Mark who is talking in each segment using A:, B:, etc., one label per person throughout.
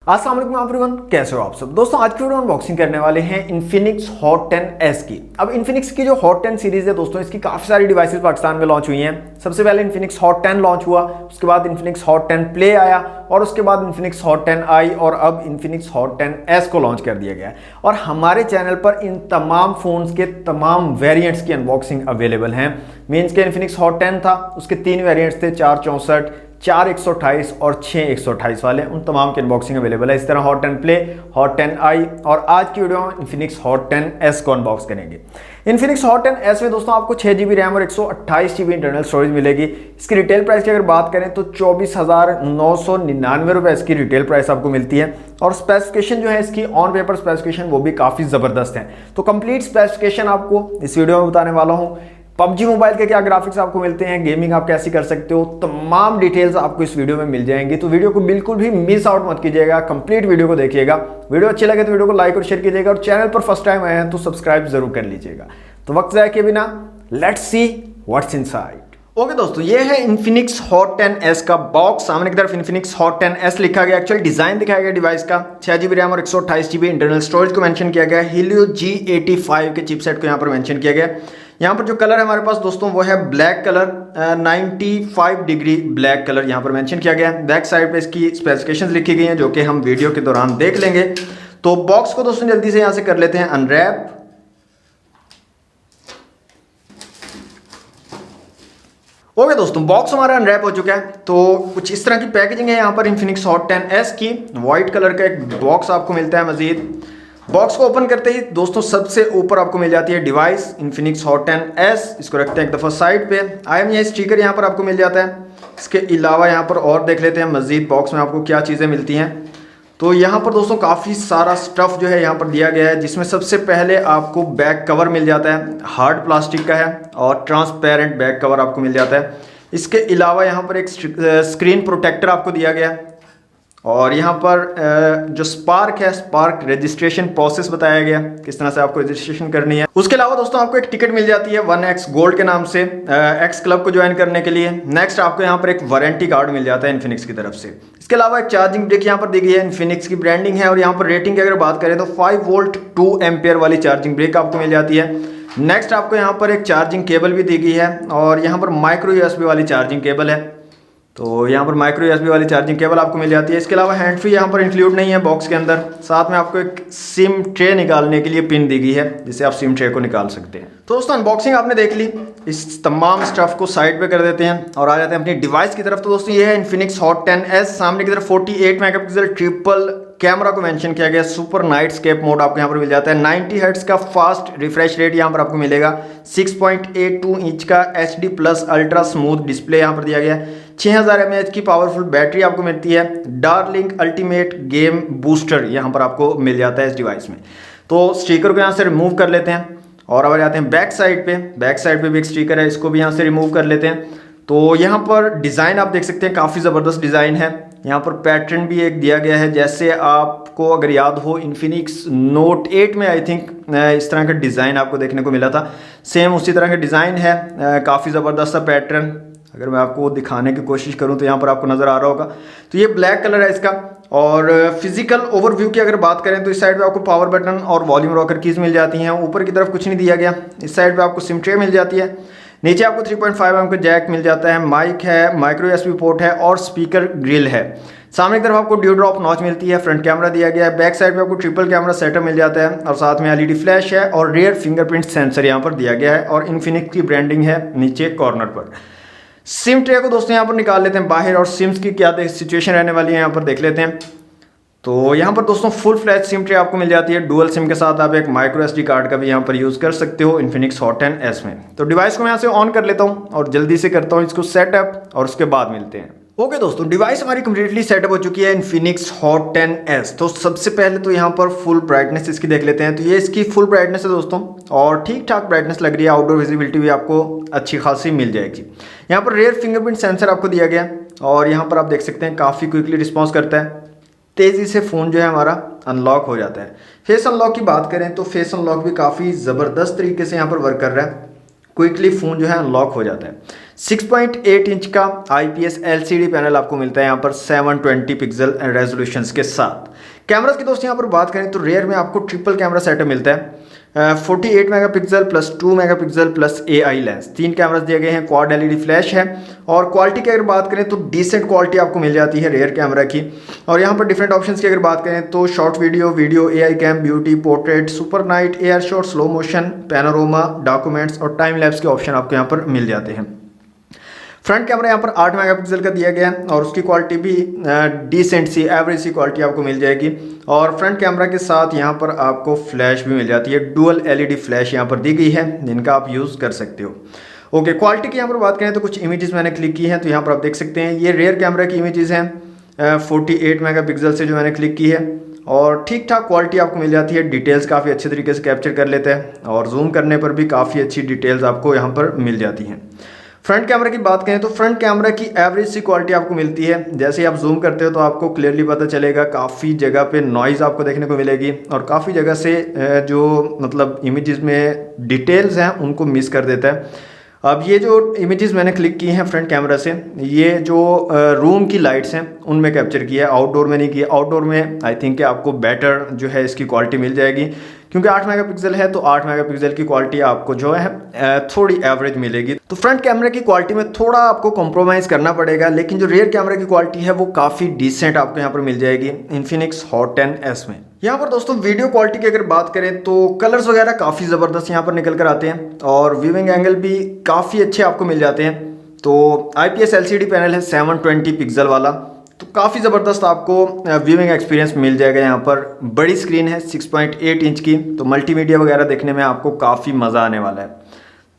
A: अस्सलाम वालेकुम एवरीवन, कैसे हो आप सब दोस्तों। आज की वीडियो अनबॉक्सिंग करने वाले हैं इन्फिनिक्स हॉट 10s की। अब इन्फिनिक्स की जो हॉट 10 सीरीज है दोस्तों, इसकी काफी सारी डिवाइसेस पाकिस्तान में लॉन्च हुई हैं। सबसे पहले इन्फिनिक्स हॉट 10 लॉन्च हुआ, उसके बाद इन्फिनिक्स हॉट 10 प्ले आया और उसके बाद इन्फिनिक्स हॉट 10i और अब इन्फिनिक्स हॉट 10s को लॉन्च कर दिया गया है। और हमारे चैनल पर इन तमाम फोन्स के तमाम वेरिएंट्स की अनबॉक्सिंग अवेलेबल हैं। मीन्स के इन्फिनिक्स हॉट 10 था, उसके 3 वेरिएंट्स थे, 464, 4128 और 6128 वाले, उन तमाम की अनबॉक्सिंग अवेलेबल है। इस तरह हॉट 10 प्ले, हॉट 10i और आज की वीडियो में इन्फिनिक्स हॉट 10s को अनबॉक्स करेंगे। इन्फिनिक्स हॉट 10s में दोस्तों आपको 6GB रैम और 128GB इंटरनल स्टोरेज मिलेगी। इसकी रिटेल प्राइस की अगर बात करें तो 24,999 रुपये इसकी रिटेल प्राइस आपको मिलती है। और स्पेसिफिकेशन जो है इसकी ऑन पेपर स्पेसिफिकेशन वो भी काफ़ी ज़बरदस्त है। तो कंप्लीट स्पेसिफिकेशन आपको इस वीडियो में बताने वाला हूँ। पबजी मोबाइल के क्या ग्राफिक्स आपको मिलते हैं, गेमिंग आप कैसी कर सकते हो, तमाम डिटेल्स आपको इस वीडियो में मिल जाएंगी। तो वीडियो को बिल्कुल भी मिस आउट मत कीजिएगा, कंप्लीट वीडियो को देखिएगा। वीडियो अच्छी लगे तो वीडियो को लाइक और शेयर कीजिएगा और चैनल पर फर्स्ट टाइम आए हैं तो सब्सक्राइब जरूर कर लीजिएगा। तो वक्त जाए के बिना let's see what's inside. Okay दोस्तों, ये है इन्फिनिक्स हॉट 10s का बॉक्स। सामने की तरफ इन्फिनिक्स हॉट 10s लिखा गया, एक्चुअल डिजाइन दिखाया गया डिवाइस का। 6GB रैम और 128GB इंटरनल स्टोरेज को मेंशन किया गया। Helio G85 के चिपसेट को यहाँ पर मेंशन किया गया। यहाँ पर जो कलर है हमारे पास दोस्तों वो है black colour, 95 degree black colour यहाँ पर मेंशन किया गया है। बैक साइड पे इसकी स्पेसिफिकेशंस लिखी गई हैं जो कि हम वीडियो के दौरान देख लेंगे। तो बॉक्स को दोस्तों जल्दी से यहाँ से कर लेते हैं अनरैप। ओके दोस्तों, बॉक्स हमारा अनरैप हो चुका है। तो कुछ इस तरह की पैकेजिंग है यहाँ पर इन्फिनिक्स हॉट 10s की। व्हाइट कलर का एक बॉक्स आपको मिलता है। मजीद बॉक्स को ओपन करते ही दोस्तों सबसे ऊपर आपको मिल जाती है डिवाइस इन्फिनिक्स हॉट 10s। इसको रखते हैं एक दफ़ा साइड पे। IMEI स्टिकर यहाँ पर आपको मिल जाता है। इसके अलावा यहाँ पर और देख लेते हैं मजीद बॉक्स में आपको क्या चीज़ें मिलती हैं। तो यहाँ पर दोस्तों काफ़ी सारा स्टफ़ जो है यहाँ पर दिया गया है, जिसमें सबसे पहले आपको बैक कवर मिल जाता है, हार्ड प्लास्टिक का है और ट्रांसपेरेंट बैक कवर आपको मिल जाता है। इसके अलावा यहाँ पर एक स्क्रीन प्रोटेक्टर आपको दिया गया है और यहाँ पर जो स्पार्क है, स्पार्क रजिस्ट्रेशन प्रोसेस बताया गया किस तरह से आपको रजिस्ट्रेशन करनी है। उसके अलावा दोस्तों आपको एक टिकट मिल जाती है 1x गोल्ड के नाम से एक्स क्लब को ज्वाइन करने के लिए। नेक्स्ट आपको यहाँ पर एक वारंटी कार्ड मिल जाता है इन्फिनिक्स की तरफ से। इसके अलावा एक चार्जिंग ब्रिक यहाँ पर दी गई है, इन्फिनिक्स की ब्रांडिंग है। और यहाँ पर रेटिंग की अगर बात करें तो 5 वोल्ट 2 एम्पियर वाली चार्जिंग ब्रिक आपको मिल जाती है। नेक्स्ट आपको यहाँ पर एक चार्जिंग केबल भी दी गई है और यहाँ पर माइक्रो USB वाली चार्जिंग केबल है। तो यहाँ पर माइक्रो USB वाली चार्जिंग केबल आपको मिल जाती है। इसके अलावा हैंड फ्री यहाँ पर इंक्लूड नहीं है बॉक्स के अंदर। साथ में आपको एक सिम ट्रे निकालने के लिए पिन दी गई है जिससे आप सिम ट्रे को निकाल सकते हैं। तो दोस्तों अनबॉक्सिंग आपने देख ली, इस तमाम स्टफ को साइड पे कर देते हैं और आ जाते हैं अपनी डिवाइस की तरफ। तो दोस्तों ये है इन्फिनिक्स हॉट 10s। सामने की तरफ 48 मेगापिक्सल ट्रिपल कैमरा को मेंशन किया गया। सुपर नाइट स्केप मोड आपको यहाँ पर मिल जाता है। 90 हर्ट्ज का फास्ट रिफ्रेश रेट यहाँ पर आपको मिलेगा। 6.82 इंच का HD plus ultra smooth display यहाँ पर दिया गया है। 6000 mAh की पावरफुल बैटरी आपको मिलती है। डार्लिंक अल्टीमेट गेम बूस्टर यहाँ पर आपको मिल जाता है इस डिवाइस में। तो स्टिकर को यहाँ से रिमूव कर लेते हैं और अब आ जाते हैं बैक साइड पे। बैक साइड पे भी एक स्टिकर है, इसको भी यहाँ से रिमूव कर लेते हैं। तो यहाँ पर डिज़ाइन आप देख सकते हैं, काफ़ी ज़बरदस्त डिज़ाइन है। यहाँ पर पैटर्न भी एक दिया गया है, जैसे आपको अगर याद हो इन्फिनिक्स नोट 8 में आई थिंक इस तरह का डिज़ाइन आपको देखने को मिला था। सेम उसी तरह का डिज़ाइन है, काफ़ी ज़बरदस्त सा पैटर्न। अगर मैं आपको दिखाने की कोशिश करूँ तो यहाँ पर आपको नज़र आ रहा होगा। तो ये ब्लैक कलर है इसका। और फिजिकल ओवरव्यू की अगर बात करें तो इस साइड पे आपको पावर बटन और वॉल्यूम रॉकर कीज़ मिल जाती हैं। ऊपर की तरफ कुछ नहीं दिया गया। इस साइड पे आपको सिम ट्रे मिल जाती है। नीचे आपको 3.5mm का जैक मिल जाता है, माइक है, माइक्रो USB पोर्ट है और स्पीकर ग्रिल है। सामने की तरफ आपको ड्यू ड्रॉप नॉच मिलती है। फ्रंट कैमरा दिया गया है। बैक साइड पे आपको ट्रिपल कैमरा सेटअप मिल जाता है और साथ में LED फ्लैश है और रियर फिंगरप्रिंट सेंसर यहाँ पर दिया गया है और इन्फिनिक्स की ब्रांडिंग है नीचे कॉर्नर पर। सिम ट्रे को दोस्तों यहाँ पर निकाल लेते हैं बाहर और सिम्स की क्या सिचुएशन रहने वाली है यहाँ पर देख लेते हैं। तो यहाँ पर दोस्तों फुल फ्लैश सिम ट्रे आपको मिल जाती है। डुअल सिम के साथ आप एक माइक्रो SD कार्ड का भी यहाँ पर यूज़ कर सकते हो इन्फिनिक्स हॉट 10s में। तो डिवाइस को मैं यहाँ से ऑन कर लेता हूँ और जल्दी से करता हूँ इसको सेटअप और उसके बाद मिलते हैं। ओके दोस्तों, डिवाइस हमारी कंप्लीटली सेटअप हो चुकी है इन्फिनिक्स हॉट 10s। तो सबसे पहले तो यहाँ पर फुल ब्राइटनेस इसकी देख लेते हैं। तो ये इसकी फुल ब्राइटनेस है दोस्तों और ठीक ठाक ब्राइटनेस लग रही है। आउटडोर विजिबिलिटी भी आपको अच्छी खासी मिल जाएगी। यहाँ पर रियर फिंगरप्रिंट सेंसर आपको दिया गया और यहाँ पर आप देख सकते हैं काफ़ी क्विकली रिस्पॉन्स करता है। तेज़ी से फ़ोन जो है हमारा अनलॉक हो जाता है। फेस अनलॉक की बात करें तो फेस अनलॉक भी काफ़ी ज़बरदस्त तरीके से यहाँ पर वर्क कर रहा है। क्विकली फ़ोन जो है अनलॉक हो जाता है। 6.8 इंच का IPS LCD पैनल आपको मिलता है यहाँ पर 720 पिक्सल रेजोल्यूशन के साथ। कैमरास की दोस्तों यहाँ पर बात करें तो रेयर में आपको ट्रिपल कैमरा सेटअप मिलता है। 48 megapixel plus 2 megapixel plus AI lens, 3 cameras दिए गए हैं। क्वाड LED फ्लैश है और क्वालिटी की अगर बात करें तो डिसेंट क्वालिटी आपको मिल जाती है रेयर कैमरा की। और यहाँ पर डिफरेंट ऑप्शंस की अगर बात करें तो short video, AI cam, beauty, portrait, super night, air shot, slow motion, panorama, documents और टाइम लैप्स के ऑप्शन आपको यहाँ पर मिल जाते हैं। फ्रंट कैमरा यहाँ पर 8 मेगापिक्सल का दिया गया है और उसकी क्वालिटी भी डिसेंट सी, एवरेज सी क्वालिटी आपको मिल जाएगी। और फ्रंट कैमरा के साथ यहाँ पर आपको फ्लैश भी मिल जाती है, डुअल LED फ्लैश यहाँ पर दी गई है जिनका आप यूज़ कर सकते हो। ओके, क्वालिटी की यहाँ पर बात करें तो कुछ इमेजेस मैंने क्लिक की हैं, तो यहाँ पर आप देख सकते हैं ये रेयर कैमरा की इमेजेस हैं 48 मेगापिक्सल से जो मैंने क्लिक की है और ठीक ठाक क्वालिटी आपको मिल जाती है। डिटेल्स काफ़ी अच्छे तरीके से कैप्चर कर लेते हैं और जूम करने पर भी काफ़ी अच्छी डिटेल्स आपको यहाँ पर मिल जाती हैं। फ्रंट कैमरा की बात करें तो फ्रंट कैमरा की एवरेज सी क्वालिटी आपको मिलती है। जैसे ही आप जूम करते हो तो आपको क्लियरली पता चलेगा, काफ़ी जगह पे नॉइज़ आपको देखने को मिलेगी और काफ़ी जगह से जो मतलब इमेजेस में डिटेल्स हैं उनको मिस कर देता है। अब ये जो इमेजेस मैंने क्लिक की हैं फ्रंट कैमरा से, ये जो रूम की लाइट्स हैं उनमें कैप्चर किया है, आउटडोर में नहीं किया। आउटडोर में आई थिंक कि आपको बेटर जो है इसकी क्वालिटी मिल जाएगी, क्योंकि 8 मेगापिक्सल है तो 8 मेगापिक्सल की क्वालिटी आपको जो है थोड़ी एवरेज मिलेगी। तो फ्रंट कैमरे की क्वालिटी में थोड़ा आपको कॉम्प्रोमाइज़ करना पड़ेगा, लेकिन जो रियर कैमरे की क्वालिटी है वो काफ़ी डिसेंट आपको यहाँ पर मिल जाएगी इन्फिनिक्स हॉट 10S में। यहाँ पर दोस्तों वीडियो क्वालिटी की अगर बात करें तो कलर्स वगैरह काफ़ी ज़बरदस्त यहाँ पर निकल कर आते हैं और व्यूइंग एंगल भी काफ़ी अच्छे आपको मिल जाते हैं। तो IPS LCD पैनल है 720 पिक्सल वाला, तो काफ़ी ज़बरदस्त आपको व्यूइंग एक्सपीरियंस मिल जाएगा। यहाँ पर बड़ी स्क्रीन है 6.8 इंच की, तो मल्टीमीडिया वगैरह देखने में आपको काफ़ी मज़ा आने वाला है।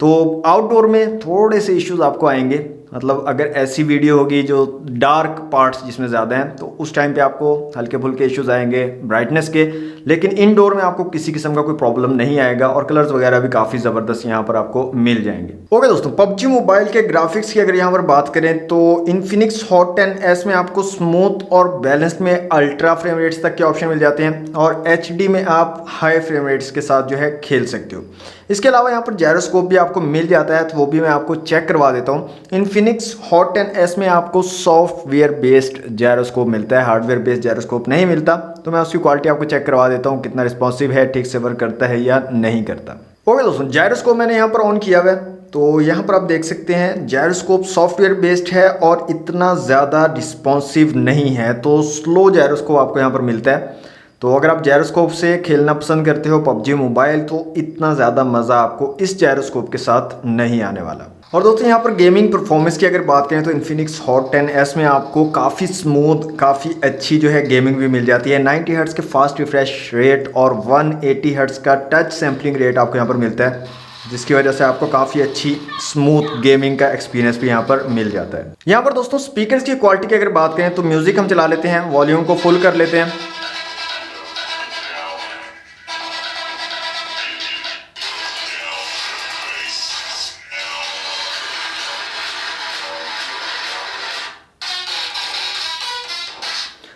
A: तो आउटडोर में थोड़े से इश्यूज आपको आएंगे, मतलब अगर ऐसी वीडियो होगी जो डार्क पार्ट्स जिसमें ज़्यादा हैं तो उस टाइम पे आपको हल्के फुल्के इश्यूज आएंगे ब्राइटनेस के, लेकिन इनडोर में आपको किसी किस्म का कोई प्रॉब्लम नहीं आएगा और कलर्स वगैरह भी काफ़ी ज़बरदस्त यहाँ पर आपको मिल जाएंगे। ओके दोस्तों, PUBG मोबाइल के ग्राफिक्स की अगर यहाँ पर बात करें तो इन्फिनिक्स हॉट 10S में आपको स्मूथ और बैलेंस्ड में अल्ट्रा फ्रेम रेट्स तक के ऑप्शन मिल जाते हैं और HD में आप हाई फ्रेम रेट्स के साथ जो है खेल सकते हो। इसके अलावा यहाँ पर जायरोस्कोप भी आपको मिल जाता है, तो वो भी मैं आपको चेक करवा देता हूँ। इन्फिनिक्स हॉट 10S में आपको सॉफ्टवेयर बेस्ड जायरोस्कोप मिलता है, हार्डवेयर बेस्ड जायरोस्कोप नहीं मिलता, तो मैं उसकी क्वालिटी आपको चेक करवा देता हूँ, कितना रिस्पॉन्सिव है, ठीक से वर्क करता है या नहीं करता। ओके दोस्तों, जायरोस्कोप मैंने यहाँ पर ऑन किया हुआ है, तो यहाँ पर आप देख सकते हैं जायरोस्कोप सॉफ्टवेयर बेस्ड है और इतना ज़्यादा रिस्पॉन्सिव नहीं है, तो स्लो जायरोस्कोप आपको यहाँ पर मिलता है। तो अगर आप जायरोस्कोप से खेलना पसंद करते हो PUBG मोबाइल, तो इतना ज़्यादा मज़ा आपको इस जायरोस्कोप के साथ नहीं आने वाला। और दोस्तों यहाँ पर गेमिंग परफॉर्मेंस की अगर बात करें तो इन्फिनिक्स हॉट 10S में आपको काफ़ी स्मूथ, काफ़ी अच्छी जो है गेमिंग भी मिल जाती है। 90 हर्ट्ज़ के फास्ट रिफ्रेश रेट और 180 हर्ट्ज़ का टच सैम्पलिंग रेट आपको यहाँ पर मिलता है, जिसकी वजह से आपको काफ़ी अच्छी स्मूथ गेमिंग का एक्सपीरियंस भी यहाँ पर मिल जाता है। यहाँ पर दोस्तों स्पीकर्स की क्वालिटी की अगर बात करें तो म्यूज़िक हम चला लेते हैं, वॉल्यूम को फुल कर लेते हैं।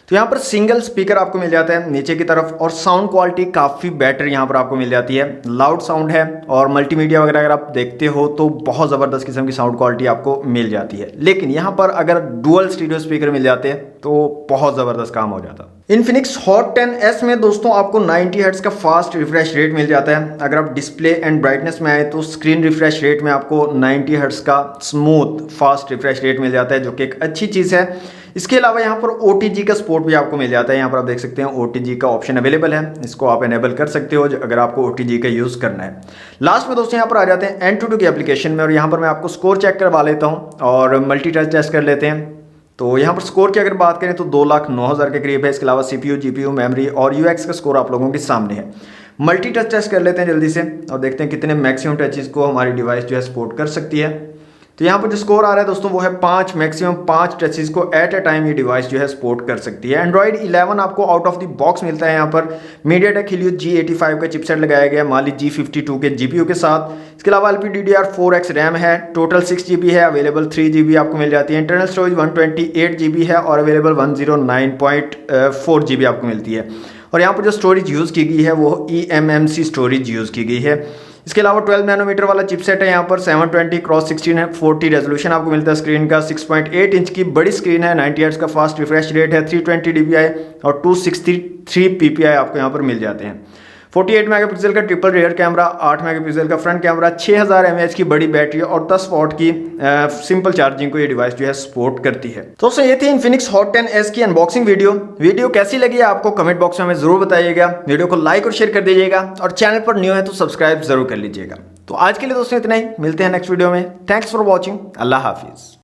A: तो यहाँ पर सिंगल स्पीकर आपको मिल जाता है नीचे की तरफ और साउंड क्वालिटी काफ़ी बेटर यहाँ पर आपको मिल जाती है। लाउड साउंड है और मल्टीमीडिया वगैरह अगर आप देखते हो तो बहुत ज़बरदस्त किस्म की साउंड क्वालिटी आपको मिल जाती है। लेकिन यहाँ पर अगर डुअल स्टीरियो स्पीकर मिल जाते हैं तो बहुत ज़बरदस्त काम हो जाता। इन्फिनिक्स हॉट 10S में दोस्तों आपको 90 हर्ट्ज़ का फास्ट रिफ्रेश रेट मिल जाता है। अगर आप डिस्प्ले एंड ब्राइटनेस में आए तो स्क्रीन रिफ्रेश रेट में आपको 90 हर्ट्ज़ का स्मूथ फास्ट रिफ्रेश रेट मिल जाता है, जो कि एक अच्छी चीज़ है। इसके अलावा यहाँ पर OTG का सपोर्ट भी आपको मिल जाता है। यहाँ पर आप देख सकते हैं OTG का ऑप्शन अवेलेबल है, इसको आप एनेबल कर सकते हो अगर आपको OTG का यूज़ करना है। लास्ट में दोस्तों यहाँ पर आ जाते हैं Antutu की एप्लीकेशन में और यहाँ पर मैं आपको स्कोर चेक करवा लेता हूँ और मल्टी टच टेस्ट कर लेते हैं। तो यहाँ पर स्कोर की अगर बात करें तो 2,09,000 के करीब है। इसके अलावा CPU, GPU, मेमोरी और UX का स्कोर आप लोगों के सामने है। मल्टी टच टेस्ट कर लेते हैं जल्दी से और देखते हैं कितने मैक्सिमम टचेस को हमारी डिवाइस जो है सपोर्ट कर सकती है। तो यहाँ पर जो स्कोर आ रहा है दोस्तों वो है 5, मैक्सिमम 5 टचेस को एट अ टाइम ये डिवाइस जो है सपोर्ट कर सकती है। एंड्रॉइड 11 आपको आउट ऑफ द बॉक्स मिलता है। यहाँ पर MediaTek Helio G85 का चिपसेट लगाया गया है Mali G52 के GPU के साथ। इसके अलावा LPDDR4X रैम है, टोटल 6 GB है, अवेलेबल 3 GB आपको मिल जाती है। इंटरनल स्टोरेज 128 GB है और अवेलेबल 109.4 GB आपको मिलती है। और यहाँ पर जो स्टोरेज यूज़ की गई है वो eMMC स्टोरेज यूज़ की गई है। इसके अलावा 12 नैनोमीटर वाला चिपसेट है, यहाँ पर 720x1640 रेजोल्यूशन आपको मिलता है स्क्रीन का, 6.8 इंच की बड़ी स्क्रीन है, 90 हर्ट्ज का फास्ट रिफ्रेश रेट है, 320 dpi और 263 ppi आपको यहाँ पर मिल जाते हैं। 48 मेगापिक्सल का ट्रिपल रियर कैमरा, 8 मेगापिक्सल का फ्रंट कैमरा, 6000 mAh की बड़ी बैटरी और 10 वॉट की सिंपल चार्जिंग को ये डिवाइस जो है सपोर्ट करती है। तो दोस्तों ये थी इन्फिनिक्स हॉट 10s की अनबॉक्सिंग वीडियो कैसी लगी आपको कमेंट बॉक्स में हमें जरूर बताइएगा। वीडियो को लाइक और शेयर कर दीजिएगा और चैनल पर न्यू है तो सब्सक्राइब जरूर कर लीजिएगा। तो आज के लिए दोस्तों इतना ही, मिलते हैं नेक्स्ट वीडियो में। Thanks for watching, Allah Hafiz.